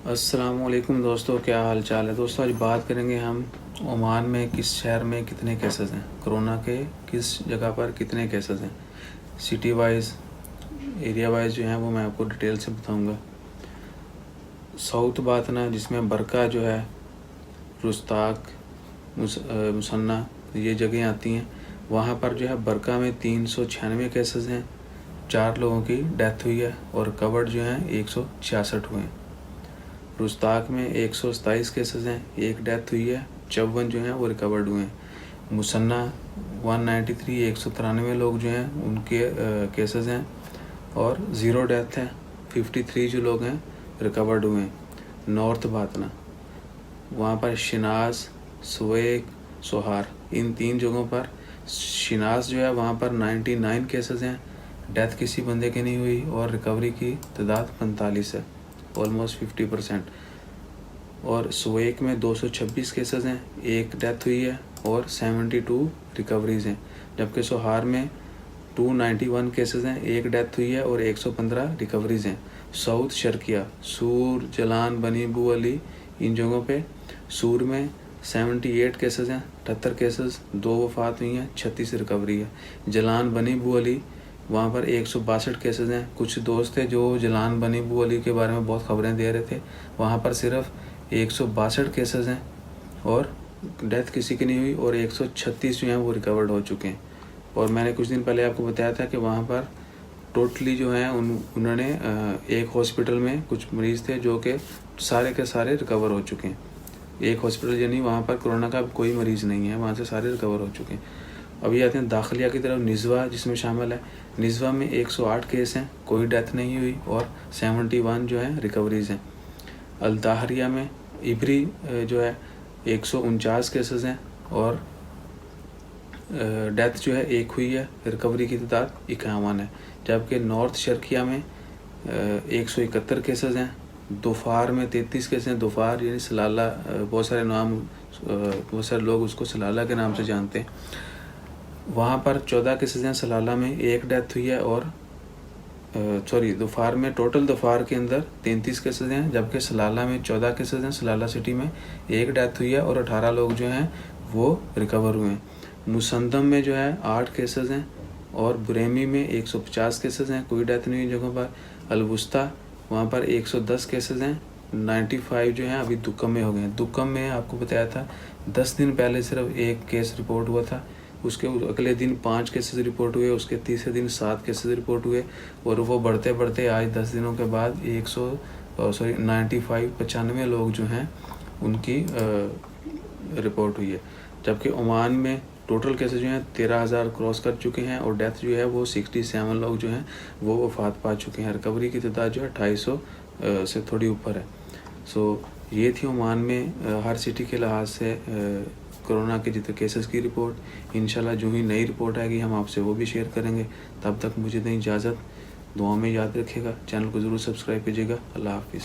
अस्सलामुअलैकुम दोस्तों, क्या हाल चाल है। दोस्तों आज बात करेंगे हम ओमान में किस शहर में कितने केसेस हैं कोरोना के, किस जगह पर कितने केसेस हैं। सिटी वाइज, एरिया वाइज जो है वो मैं आपको डिटेल से बताऊंगा। साउथ बातना जिसमें बरका जो है, रुस्ताक, मुसन्ना ये जगह आती हैं। वहाँ पर जो है बरका में 396 केसेस हैं, 4 लोगों की डेथ हुई है और रिकवर्ड जो हैं 166 हुए हैं। रुस्ताक में 127 केसेस हैं, 1 डेथ हुई है, 54 जो हैं वो रिकवर्ड हुए हैं। मुसन्ना 193, 193 लोग जो हैं उनके केसेस हैं और 0 डेथ है, 53 जो लोग हैं रिकवर्ड हुए हैं। नॉर्थ बातना, वहाँ पर शिनाज, सुवेक, सोहार, इन 3 जगहों पर शिनाज जो है वहाँ पर 99 केसेस हैं, डेथ किसी बंदे की नहीं हुई और रिकवरी की तादाद 45 है, ऑलमोस्ट 50%। और सुवेक में 226 केसेस हैं, 1 डेथ हुई है और 72 रिकवरीज हैं। जबकि सोहार में 291 केसेस हैं, 1 डेथ हुई है और 115 रिकवरीज हैं। साउथ शर्किया, सूर, जलान, बनी, बू अली, इन जगहों पे सूर में 78 केसेस हैं, 78 केसेस, 2 वफात हुई हैं, 36 रिकवरी है। जलान, बनी, बू अली, वहाँ पर 162 केसेस हैं। कुछ दोस्त थे जो जलान, बनी, बू अली के बारे में बहुत खबरें दे रहे थे, वहाँ पर सिर्फ 162 केसेस हैं और डेथ किसी की नहीं हुई और 136 जो हैं वो रिकवर्ड हो चुके हैं। और मैंने कुछ दिन पहले आपको बताया था कि वहाँ पर टोटली जो हैं उन्होंने एक हॉस्पिटल में कुछ मरीज़ थे जो कि सारे के सारे रिकवर हो चुके हैं। एक हॉस्पिटल यानी वहाँ पर कोरोना का कोई मरीज़ नहीं है, वहाँ से सारे रिकवर हो चुके हैं। अभी आते हैं दाखिलिया की तरफ। निज़वा जिसमें शामिल है, निज़वा में 108 केस हैं, कोई डेथ नहीं हुई और 71 जो है रिकवरीज हैं। अल-ताहरिया में इबरी जो है 149 केसेस हैं और डेथ जो है 1 हुई है, रिकवरी की तादाद 51 है। जबकि नॉर्थ शर्किया में 171 केसेस हैं, दोफार में 33 केसेस हैं। दोफार यानी सलाला, बहुत सारे लोग उसको सलाला के नाम से जानते हैं। वहाँ पर 14 केसेस हैं, सलाला में 1 डेथ हुई है और दोफार में टोटल दोफार के अंदर 33 केसेस हैं, जबकि सलाला में 14 केसेस हैं। सलाला सिटी में 1 डेथ हुई है और 18 लोग जो हैं वो रिकवर हुए हैं। मुसंदम में जो है 8 केसेस हैं और बुरेमी में 150 केसेस हैं, कोई डेथ नहीं हुई जगहों पर। अलवुस्ता वहाँ पर 110 केसेस हैं, 95 जो हैं अभी दुक्कम में हो गए हैं। दुक्कम में आपको बताया था 10 दिन पहले सिर्फ 1 केस रिपोर्ट हुआ था, उसके अगले दिन 5 केसेस रिपोर्ट हुए, उसके तीसरे दिन 7 केसेस रिपोर्ट हुए और वो बढ़ते बढ़ते आज 10 दिनों के बाद 95 लोग जो हैं उनकी रिपोर्ट हुई है। जबकि ओमान में टोटल केसेस जो हैं 13,000 क्रॉस कर चुके हैं और डेथ जो है वो 67 लोग जो हैं वो वफात पा चुके हैं। रिकवरी की तादाद जो है 250 से थोड़ी ऊपर है। सो ये थी ओमान में हर सिटी के लिहाज से कोरोना के जितने केसेस की रिपोर्ट। इंशाल्लाह जो ही नई रिपोर्ट आएगी हम आपसे वो भी शेयर करेंगे। तब तक मुझे दें इजाज़त, दुआ में याद रखिएगा, चैनल को ज़रूर सब्सक्राइब कीजिएगा। अल्लाह हाफिज़।